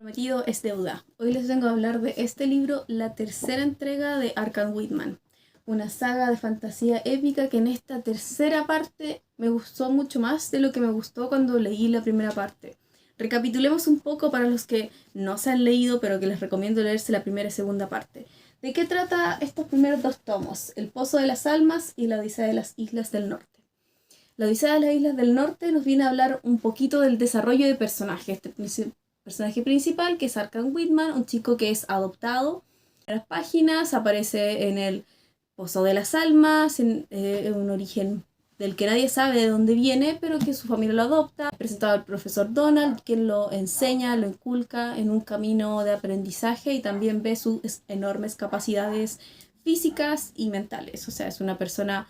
Prometido es deuda. Hoy les vengo a hablar de este libro, la tercera entrega de Arcan Whitman. Una saga de fantasía épica que en esta tercera parte me gustó mucho más de lo que me gustó cuando leí la primera parte. Recapitulemos un poco para los que no se han leído, pero que les recomiendo leerse la primera y segunda parte. ¿De qué trata estos primeros dos tomos? El Pozo de las Almas y la Odisea de las Islas del Norte. La Odisea de las Islas del Norte nos viene a hablar un poquito del desarrollo de personajes. Este personaje principal, que es Arcan Whitman, un chico que es adoptado. En las páginas aparece en el Pozo de las Almas, en un origen del que nadie sabe de dónde viene, pero que su familia lo adopta. Presentado al profesor Donald, quien lo enseña, lo inculca en un camino de aprendizaje y también ve sus enormes capacidades físicas y mentales. O sea, es una persona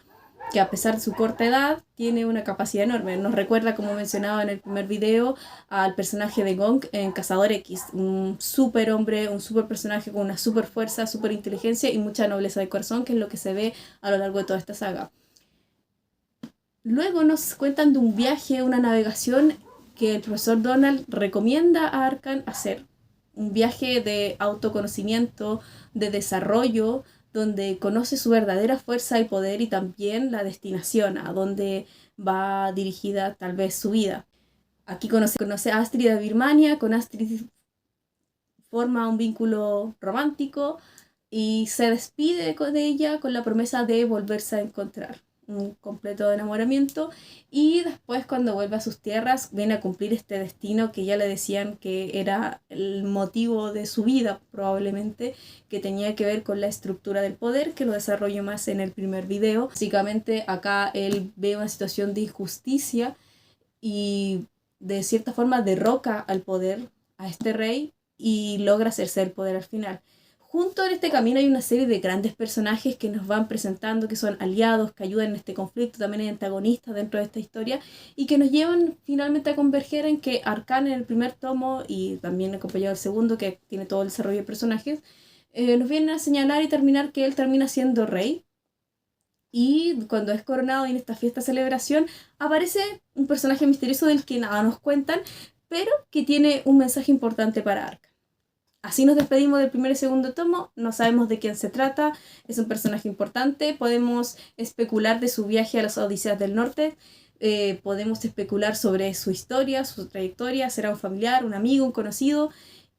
que a pesar de su corta edad tiene una capacidad enorme. Nos recuerda, como mencionaba en el primer video, al personaje de Gonk en Cazador X, un super hombre, un super personaje con una super fuerza, super inteligencia y mucha nobleza de corazón, que es lo que se ve a lo largo de toda esta saga. Luego nos cuentan de un viaje, una navegación que el profesor Donald recomienda a Arcan hacer. Un viaje de autoconocimiento, de desarrollo, donde conoce su verdadera fuerza y poder y también la destinación, a donde va dirigida tal vez su vida. Aquí conoce a Astrid de Birmania, con Astrid forma un vínculo romántico y se despide de ella con la promesa de volverse a encontrar. Un completo enamoramiento, y después cuando vuelve a sus tierras viene a cumplir este destino que ya le decían que era el motivo de su vida probablemente, que tenía que ver con la estructura del poder, que lo desarrollo más en el primer video. Básicamente acá él ve una situación de injusticia y de cierta forma derroca al poder, a este rey, y logra hacerse el poder al final. Junto en este camino hay una serie de grandes personajes que nos van presentando, que son aliados, que ayudan en este conflicto, también hay antagonistas dentro de esta historia, y que nos llevan finalmente a converger en que Arcan en el primer tomo, y también acompañado del segundo, que tiene todo el desarrollo de personajes, nos vienen a señalar y terminar que él termina siendo rey, y cuando es coronado y en esta fiesta celebración aparece un personaje misterioso del que nada nos cuentan, pero que tiene un mensaje importante para Arcan. Así nos despedimos del primer y segundo tomo, no sabemos de quién se trata, es un personaje importante, podemos especular de su viaje a las Odiseas del Norte, podemos especular sobre su historia, su trayectoria, será un familiar, un amigo, un conocido,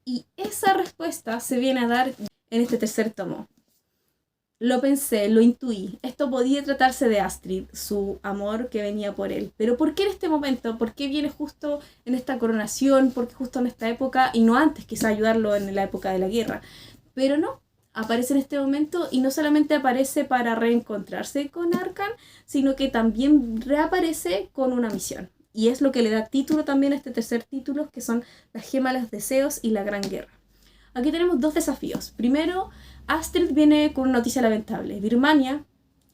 y esa respuesta se viene a dar en este tercer tomo. Lo pensé, lo intuí. Esto podía tratarse de Astrid, su amor que venía por él. Pero ¿por qué en este momento? ¿Por qué viene justo en esta coronación? ¿Por qué justo en esta época? Y no antes, quizá ayudarlo en la época de la guerra. Pero no, aparece en este momento, y no solamente aparece para reencontrarse con Arcan, sino que también reaparece con una misión. Y es lo que le da título también a este tercer título, que son La Gema de los Deseos y La Gran Guerra. Aquí tenemos dos desafíos. Primero, Astrid viene con una noticia lamentable. Birmania,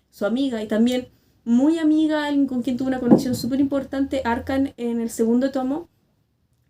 su amiga y también muy amiga, alguien con quien tuvo una conexión súper importante, Arcan en el segundo tomo,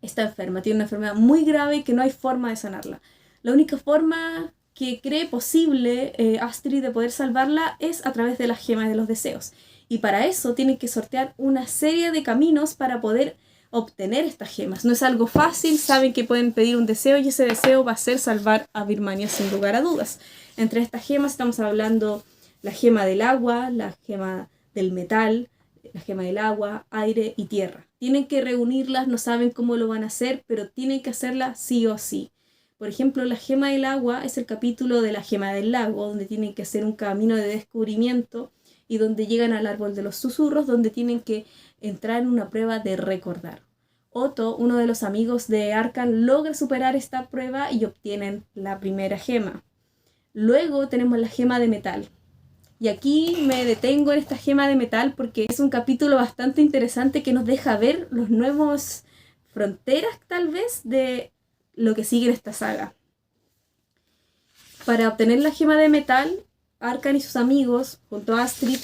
está enferma. Tiene una enfermedad muy grave y que no hay forma de sanarla. La única forma que cree posible Astrid de poder salvarla es a través de las gemas de los deseos. Y para eso tienen que sortear una serie de caminos para poder obtener estas gemas. No es algo fácil, saben que pueden pedir un deseo y ese deseo va a ser salvar a Birmania sin lugar a dudas. Entre estas gemas estamos hablando la gema del agua, la gema del metal, la gema del agua, aire y tierra. Tienen que reunirlas, no saben cómo lo van a hacer, pero tienen que hacerlas sí o sí. Por ejemplo, la gema del agua es el capítulo de la gema del lago, donde tienen que hacer un camino de descubrimiento y donde llegan al árbol de los susurros, donde tienen que entrar en una prueba de recordar. Otto, uno de los amigos de Arcan, logra superar esta prueba y obtienen la primera gema. Luego tenemos la gema de metal. Y aquí me detengo en esta gema de metal porque es un capítulo bastante interesante que nos deja ver los nuevos fronteras, tal vez, de lo que sigue en esta saga. Para obtener la gema de metal, Arcan y sus amigos, junto a Astrid,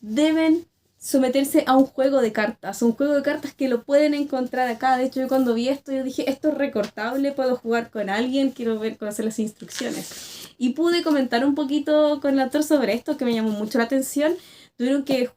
deben someterse a un juego de cartas. Un juego de cartas que lo pueden encontrar acá. De hecho, yo cuando vi esto, yo dije, esto es recortable, puedo jugar con alguien, quiero conocer las instrucciones. Y pude comentar un poquito con el autor sobre esto, que me llamó mucho la atención. Tuvieron que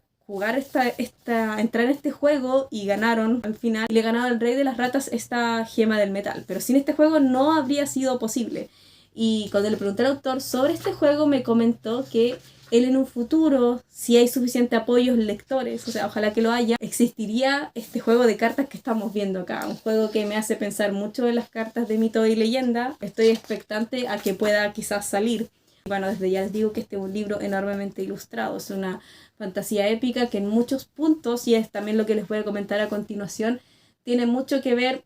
entrar en este juego y ganaron al final. Y le ganaron al rey de las ratas esta gema del metal. Pero sin este juego no habría sido posible. Y cuando le pregunté al autor sobre este juego, me comentó que él en un futuro, si hay suficiente apoyo lectores, o sea, ojalá que lo haya, existiría este juego de cartas que estamos viendo acá. Un juego que me hace pensar mucho en las cartas de mito y leyenda. Estoy expectante a que pueda quizás salir. Bueno, desde ya les digo que este es un libro enormemente ilustrado. Es una fantasía épica que en muchos puntos, y es también lo que les voy a comentar a continuación, tiene mucho que ver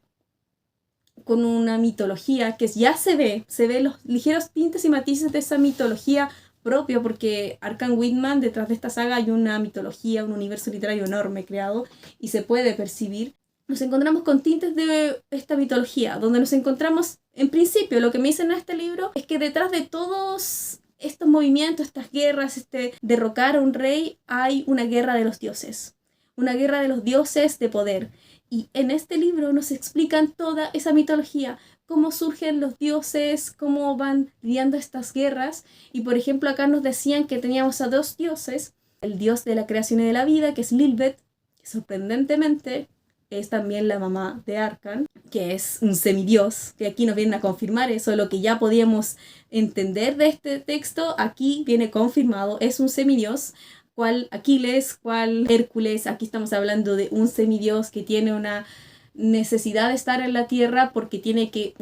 con una mitología que ya se ve los ligeros tintes y matices de esa mitología propia, porque Arkham Whitman, detrás de esta saga hay una mitología, un universo literario enorme creado y se puede percibir. Nos encontramos con tintes de esta mitología, donde nos encontramos, en principio, lo que me dicen en este libro es que detrás de todos estos movimientos, estas guerras, derrocar a un rey, hay una guerra de los dioses. Una guerra de los dioses de poder. Y en este libro nos explican toda esa mitología, cómo surgen los dioses, cómo van lidiando estas guerras. Y por ejemplo acá nos decían que teníamos a dos dioses, el dios de la creación y de la vida, que es Lilibet, que sorprendentemente es también la mamá de Arkham, que es un semidios, que aquí nos vienen a confirmar eso, lo que ya podíamos entender de este texto, aquí viene confirmado, es un semidios. Cual Aquiles, cual Hércules, aquí estamos hablando de un semidios que tiene una necesidad de estar en la tierra porque tiene que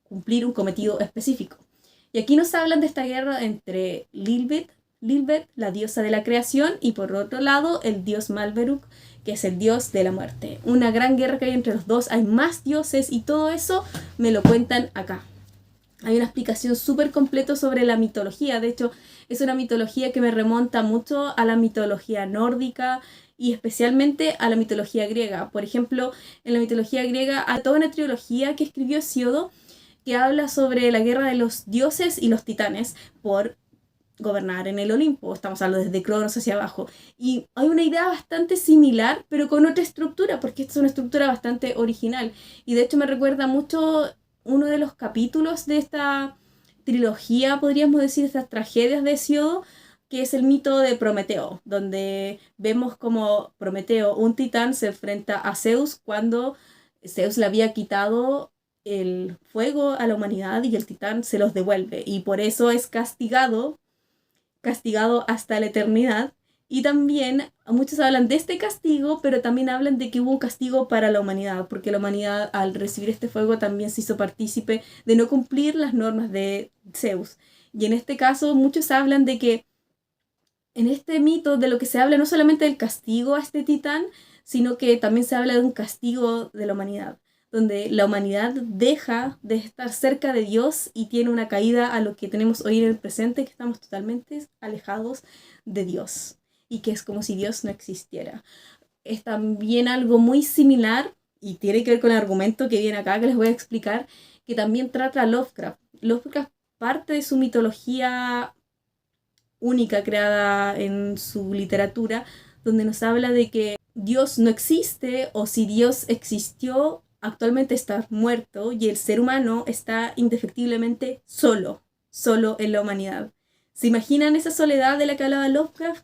cumplir un cometido específico. Y aquí nos hablan de esta guerra entre Lilibet, la diosa de la creación, y por otro lado el dios Malberuk, que es el dios de la muerte. Una gran guerra que hay entre los dos, hay más dioses y todo eso me lo cuentan acá. Hay una explicación súper completa sobre la mitología. De hecho, es una mitología que me remonta mucho a la mitología nórdica y especialmente a la mitología griega. Por ejemplo, en la mitología griega hay toda una trilogía que escribió Hesíodo que habla sobre la guerra de los dioses y los titanes por gobernar en el Olimpo. Estamos hablando desde Cronos hacia abajo. Y hay una idea bastante similar, pero con otra estructura, porque esta es una estructura bastante original. Y de hecho me recuerda mucho uno de los capítulos de esta trilogía, podríamos decir, estas tragedias de Hesíodo, que es el mito de Prometeo, donde vemos como Prometeo, un titán, se enfrenta a Zeus cuando Zeus le había quitado el fuego a la humanidad y el titán se los devuelve, y por eso es castigado hasta la eternidad. Y también muchos hablan de este castigo, pero también hablan de que hubo un castigo para la humanidad, porque la humanidad al recibir este fuego también se hizo partícipe de no cumplir las normas de Zeus. Y en este caso muchos hablan de que en este mito de lo que se habla no solamente del castigo a este titán, sino que también se habla de un castigo de la humanidad, donde la humanidad deja de estar cerca de Dios y tiene una caída a lo que tenemos hoy en el presente, que estamos totalmente alejados de Dios. Y que es como si Dios no existiera. Es también algo muy similar, y tiene que ver con el argumento que viene acá, que les voy a explicar, que también trata a Lovecraft. Lovecraft, parte de su mitología única creada en su literatura, donde nos habla de que Dios no existe, o si Dios existió, actualmente está muerto, y el ser humano está indefectiblemente solo en la humanidad. ¿Se imaginan esa soledad de la que hablaba Lovecraft?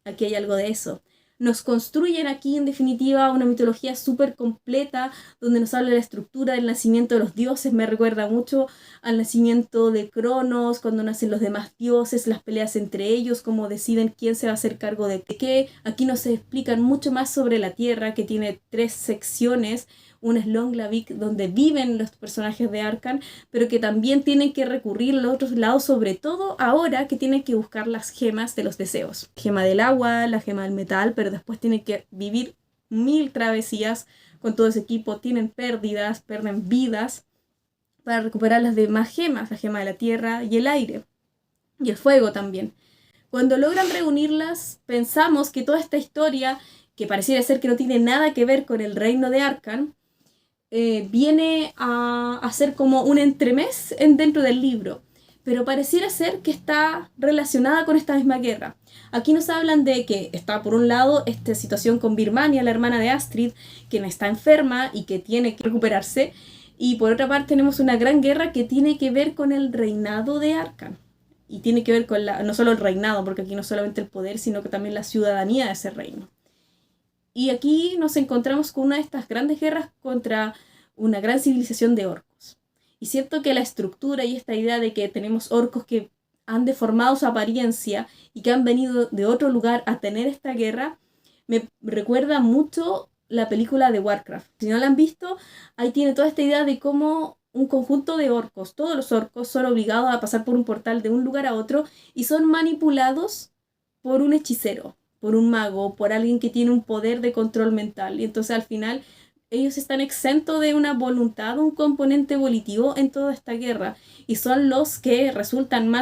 Aquí hay algo de eso. Nos construyen aquí, en definitiva, una mitología súper completa, donde nos habla de la estructura del nacimiento de los dioses. Me recuerda mucho al nacimiento de Cronos, cuando nacen los demás dioses, las peleas entre ellos, cómo deciden quién se va a hacer cargo de qué. Aquí nos explican mucho más sobre la Tierra, que tiene 3 secciones. Una es Longlavik, donde viven los personajes de Arkham, pero que también tienen que recurrir a los otros lados, sobre todo ahora que tienen que buscar las gemas de los deseos. Gema del agua, la gema del metal, pero después tienen que vivir 1000 travesías con todo ese equipo, tienen pérdidas, pierden vidas para recuperar las demás gemas, la gema de la tierra y el aire, y el fuego también. Cuando logran reunirlas, pensamos que toda esta historia, que pareciera ser que no tiene nada que ver con el reino de Arkham, viene a ser como un entremés dentro del libro, pero pareciera ser que está relacionada con esta misma guerra. Aquí nos hablan de que está por un lado esta situación con Birmania, la hermana de Astrid, quien está enferma y que tiene que recuperarse, y por otra parte tenemos una gran guerra que tiene que ver con el reinado de Arkham. y tiene que ver con no solo el reinado, porque aquí no solamente el poder, sino que también la ciudadanía de ese reino. Y aquí nos encontramos con una de estas grandes guerras contra una gran civilización de orcos. Y siento que la estructura y esta idea de que tenemos orcos que han deformado su apariencia y que han venido de otro lugar a tener esta guerra, me recuerda mucho la película de Warcraft. Si no la han visto, ahí tiene toda esta idea de cómo un conjunto de orcos, todos los orcos son obligados a pasar por un portal de un lugar a otro y son manipulados por un hechicero, por un mago, por alguien que tiene un poder de control mental. Y entonces al final ellos están exentos de una voluntad, un componente volitivo en toda esta guerra. Y son los que resultan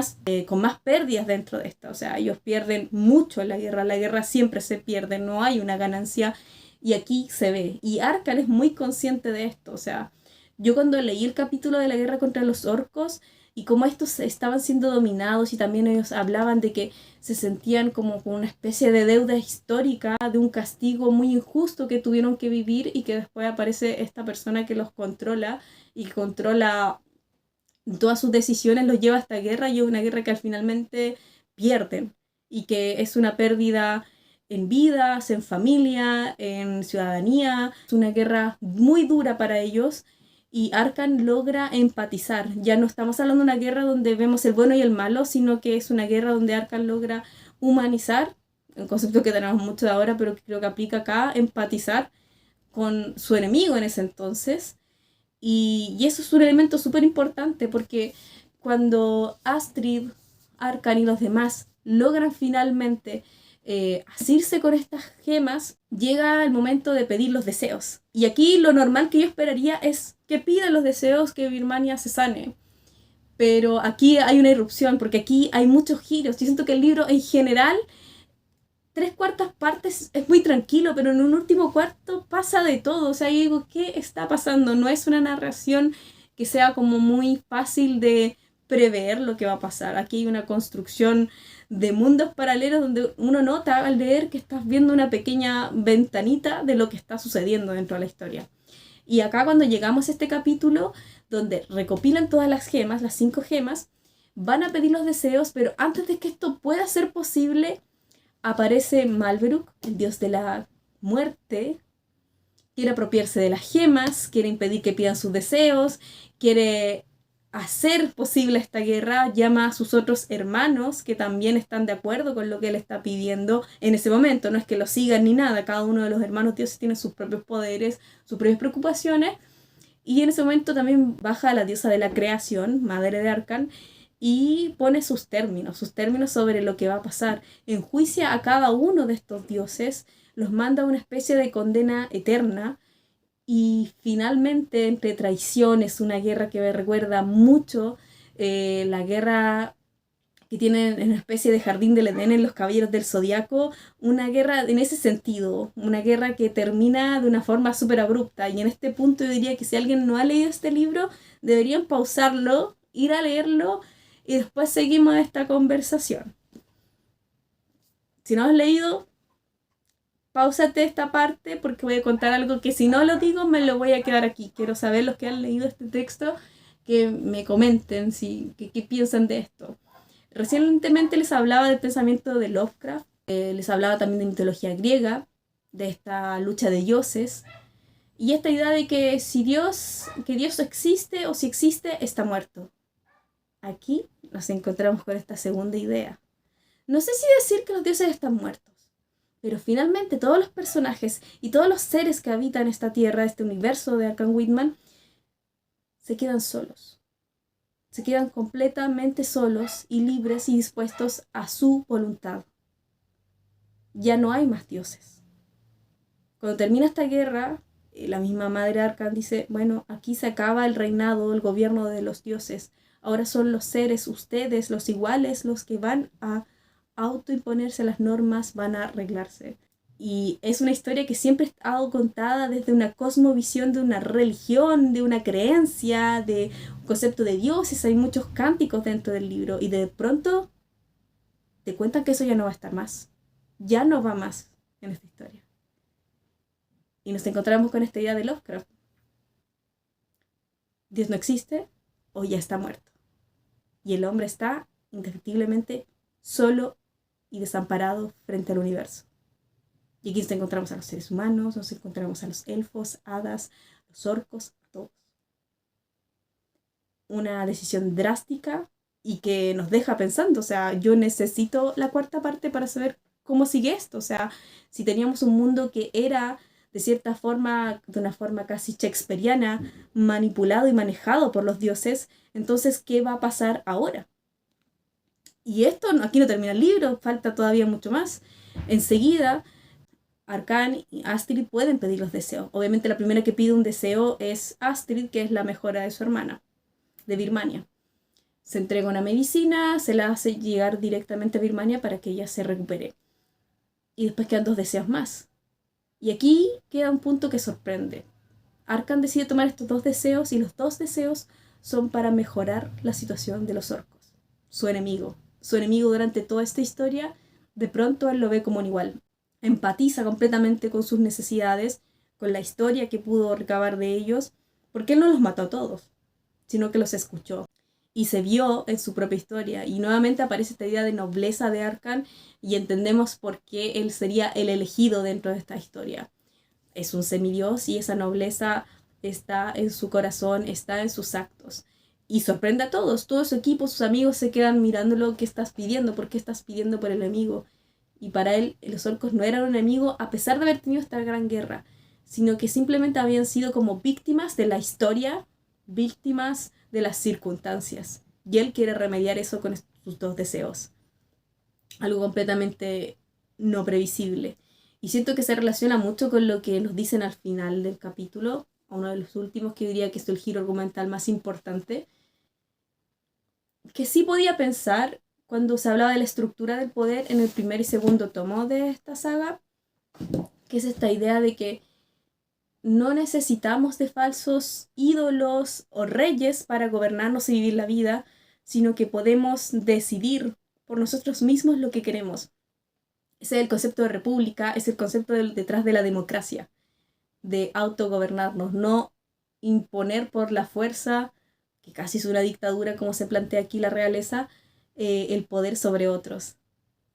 con más pérdidas dentro de esta. O sea, ellos pierden mucho en la guerra. La guerra siempre se pierde, no hay una ganancia. Y aquí se ve. Y Arkan es muy consciente de esto. O sea, yo cuando leí el capítulo de la guerra contra los orcos y cómo estos estaban siendo dominados y también ellos hablaban de que se sentían como con una especie de deuda histórica, de un castigo muy injusto que tuvieron que vivir y que después aparece esta persona que los controla y que controla todas sus decisiones, los lleva a esta guerra y es una guerra que al finalmente pierden y que es una pérdida en vidas, en familia, en ciudadanía. Es una guerra muy dura para ellos y Arkan logra empatizar. Ya no estamos hablando de una guerra donde vemos el bueno y el malo, sino que es una guerra donde Arkan logra humanizar, un concepto que tenemos mucho de ahora, pero que creo que aplica acá, empatizar con su enemigo en ese entonces. Y eso es un elemento súper importante porque cuando Astrid, Arkan y los demás logran finalmente asirse con estas gemas, llega el momento de pedir los deseos. Y aquí lo normal que yo esperaría es que pidan los deseos, que Birmania se sane. Pero aquí hay una irrupción, porque aquí hay muchos giros. Yo siento que el libro en general, 3/4 partes es muy tranquilo, pero en un último cuarto pasa de todo. O sea, yo digo, ¿qué está pasando? No es una narración que sea como muy fácil de prever lo que va a pasar. Aquí hay una construcción de mundos paralelos donde uno nota al leer que estás viendo una pequeña ventanita de lo que está sucediendo dentro de la historia. Y acá cuando llegamos a este capítulo, donde recopilan todas las gemas, las 5 gemas, van a pedir los deseos, pero antes de que esto pueda ser posible, aparece Malberuk, el dios de la muerte, quiere apropiarse de las gemas, quiere impedir que pidan sus deseos, quiere hacer posible esta guerra, llama a sus otros hermanos que también están de acuerdo con lo que él está pidiendo en ese momento. No es que lo sigan ni nada, cada uno de los hermanos dioses tiene sus propios poderes, sus propias preocupaciones, y en ese momento también baja la diosa de la creación, madre de Arkan, y pone sus términos sobre lo que va a pasar. Enjuicia a cada uno de estos dioses, los manda a una especie de condena eterna, y finalmente, entre traiciones, una guerra que me recuerda mucho la guerra que tienen en una especie de jardín del Edén en los Caballeros del Zodiaco, una guerra en ese sentido, una guerra que termina de una forma súper abrupta. Y en este punto yo diría que si alguien no ha leído este libro, deberían pausarlo, ir a leerlo y después seguimos esta conversación. Si no has leído, páusate esta parte porque voy a contar algo que si no lo digo me lo voy a quedar aquí. Quiero saber los que han leído este texto que me comenten qué piensan de esto. Recientemente les hablaba del pensamiento de Lovecraft, les hablaba también de mitología griega, de esta lucha de dioses y esta idea de que que Dios existe o si existe está muerto. Aquí nos encontramos con esta segunda idea. No sé si decir que los dioses están muertos, pero finalmente todos los personajes y todos los seres que habitan esta tierra, este universo de Arkham Whitman, se quedan solos. Se quedan completamente solos y libres y dispuestos a su voluntad. Ya no hay más dioses. Cuando termina esta guerra, la misma madre Arkham dice, bueno, aquí se acaba el reinado, el gobierno de los dioses. Ahora son los seres, ustedes, los iguales, los que van a autoimponerse las normas, van a arreglarse. Y es una historia que siempre ha estado contada desde una cosmovisión de una religión, de una creencia, de un concepto de dioses. Hay muchos cánticos dentro del libro y de pronto te cuentan que eso ya no va a estar más. Ya no va más en esta historia. Y nos encontramos con esta idea de Lovecraft. Dios no existe o ya está muerto. Y el hombre está indefectiblemente solo y desamparado frente al universo. Y aquí nos encontramos a los seres humanos, nos encontramos a los elfos, hadas, los orcos, a todos. Una decisión drástica y que nos deja pensando, o sea, yo necesito la cuarta parte para saber cómo sigue esto, o sea, si teníamos un mundo que era de cierta forma, de una forma casi shakespeariana, manipulado y manejado por los dioses, entonces, ¿qué va a pasar ahora? Y esto, aquí no termina el libro, falta todavía mucho más. Enseguida, Arcán y Astrid pueden pedir los deseos. Obviamente la primera que pide un deseo es Astrid, que es la mejora de su hermana, de Birmania. Se entrega una medicina, se la hace llegar directamente a Birmania para que ella se recupere. Y después quedan 2 deseos más. Y aquí queda un punto que sorprende. Arcán decide tomar estos 2 deseos y los 2 deseos son para mejorar la situación de los orcos. Su enemigo durante toda esta historia, de pronto él lo ve como un igual. Empatiza completamente con sus necesidades, con la historia que pudo recabar de ellos, porque él no los mató a todos, sino que los escuchó y se vio en su propia historia. Y nuevamente aparece esta idea de nobleza de Arcán y entendemos por qué él sería el elegido dentro de esta historia. Es un semidios y esa nobleza está en su corazón, está en sus actos. Y sorprende a todos, todo su equipo, sus amigos se quedan mirándolo, ¿qué estás pidiendo? ¿Por qué estás pidiendo por el enemigo? Y para él, los orcos no eran un enemigo a pesar de haber tenido esta gran guerra, sino que simplemente habían sido como víctimas de la historia, víctimas de las circunstancias. Y él quiere remediar eso con sus 2 deseos. Algo completamente no previsible. Y siento que se relaciona mucho con lo que nos dicen al final del capítulo, a uno de los últimos, que diría que es el giro argumental más importante, que sí podía pensar cuando se hablaba de la estructura del poder en el primer y segundo tomo de esta saga, que es esta idea de que no necesitamos de falsos ídolos o reyes para gobernarnos y vivir la vida, sino que podemos decidir por nosotros mismos lo que queremos. Ese es el concepto de república, es el concepto detrás de la democracia, de autogobernarnos, no imponer por la fuerza, que casi es una dictadura como se plantea aquí la realeza, el poder sobre otros.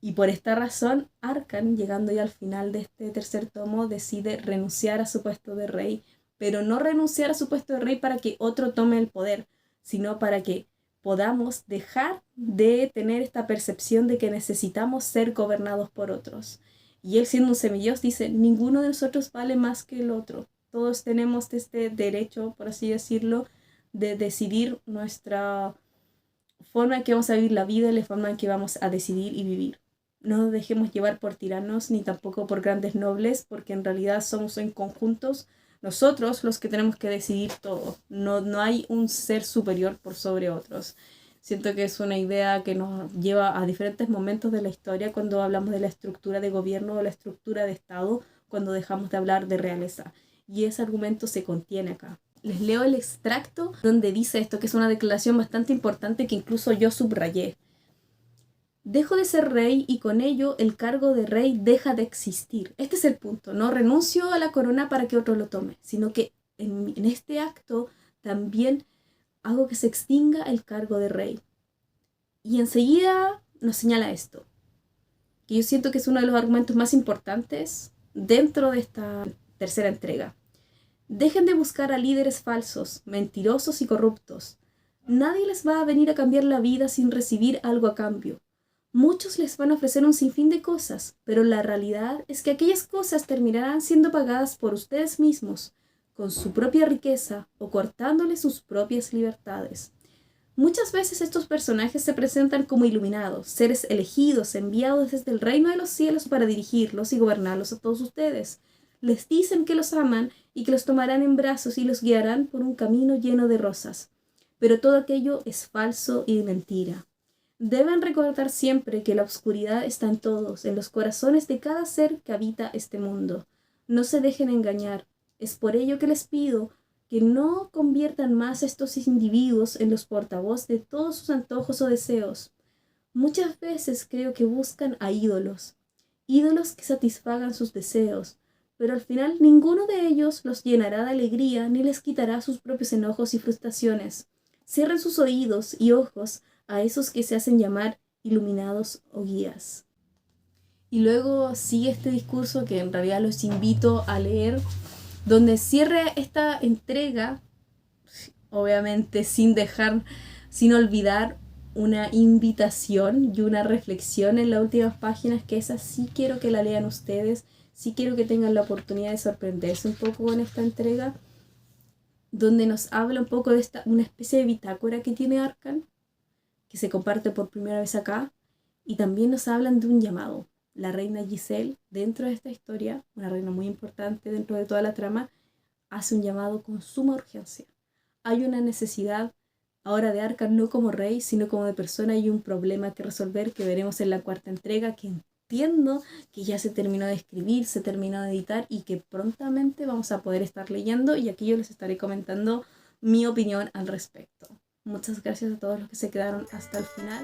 Y por esta razón, Arcán, llegando ya al final de este tercer tomo, decide renunciar a su puesto de rey, pero no renunciar a su puesto de rey para que otro tome el poder, sino para que podamos dejar de tener esta percepción de que necesitamos ser gobernados por otros. Y él, siendo un semidios, dice, ninguno de nosotros vale más que el otro. Todos tenemos este derecho, por así decirlo, de decidir nuestra forma en que vamos a vivir la vida y la forma en que vamos a decidir y vivir. No nos dejemos llevar por tiranos ni tampoco por grandes nobles, porque en realidad somos en conjuntos nosotros los que tenemos que decidir todo. No hay un ser superior por sobre otros. Siento que es una idea que nos lleva a diferentes momentos de la historia cuando hablamos de la estructura de gobierno o la estructura de Estado, cuando dejamos de hablar de realeza. Y ese argumento se contiene acá. Les leo el extracto donde dice esto, que es una declaración bastante importante que incluso yo subrayé. Dejo de ser rey y con ello el cargo de rey deja de existir. Este es el punto. No renuncio a la corona para que otro lo tome, sino que en este acto también hago que se extinga el cargo de rey. Y enseguida nos señala esto, que yo siento que es uno de los argumentos más importantes dentro de esta tercera entrega. Dejen de buscar a líderes falsos, mentirosos y corruptos. Nadie les va a venir a cambiar la vida sin recibir algo a cambio. Muchos les van a ofrecer un sinfín de cosas, pero la realidad es que aquellas cosas terminarán siendo pagadas por ustedes mismos, con su propia riqueza o cortándoles sus propias libertades. Muchas veces estos personajes se presentan como iluminados, seres elegidos, enviados desde el reino de los cielos para dirigirlos y gobernarlos a todos ustedes. Les dicen que los aman y que los tomarán en brazos y los guiarán por un camino lleno de rosas. Pero todo aquello es falso y mentira. Deben recordar siempre que la oscuridad está en todos, en los corazones de cada ser que habita este mundo. No se dejen engañar. Es por ello que les pido que no conviertan más a estos individuos en los portavoz de todos sus antojos o deseos. Muchas veces creo que buscan a ídolos que satisfagan sus deseos, pero al final ninguno de ellos los llenará de alegría ni les quitará sus propios enojos y frustraciones. Cierren sus oídos y ojos a esos que se hacen llamar iluminados o guías. Y luego sigue este discurso que en realidad los invito a leer, donde cierra esta entrega, obviamente sin olvidar una invitación y una reflexión en las últimas páginas, que esa sí quiero que la lean ustedes, sí quiero que tengan la oportunidad de sorprenderse un poco con esta entrega, donde nos habla un poco de una especie de bitácora que tiene Arcan, que se comparte por primera vez acá, y también nos hablan de un llamado. La reina Giselle, dentro de esta historia, una reina muy importante dentro de toda la trama, hace un llamado con suma urgencia. Hay una necesidad ahora de Arcan no como rey, sino como de persona, y un problema que resolver que veremos en la cuarta entrega, que entiendo que ya se terminó de escribir, se terminó de editar y que prontamente vamos a poder estar leyendo, y aquí yo les estaré comentando mi opinión al respecto. Muchas gracias a todos los que se quedaron hasta el final.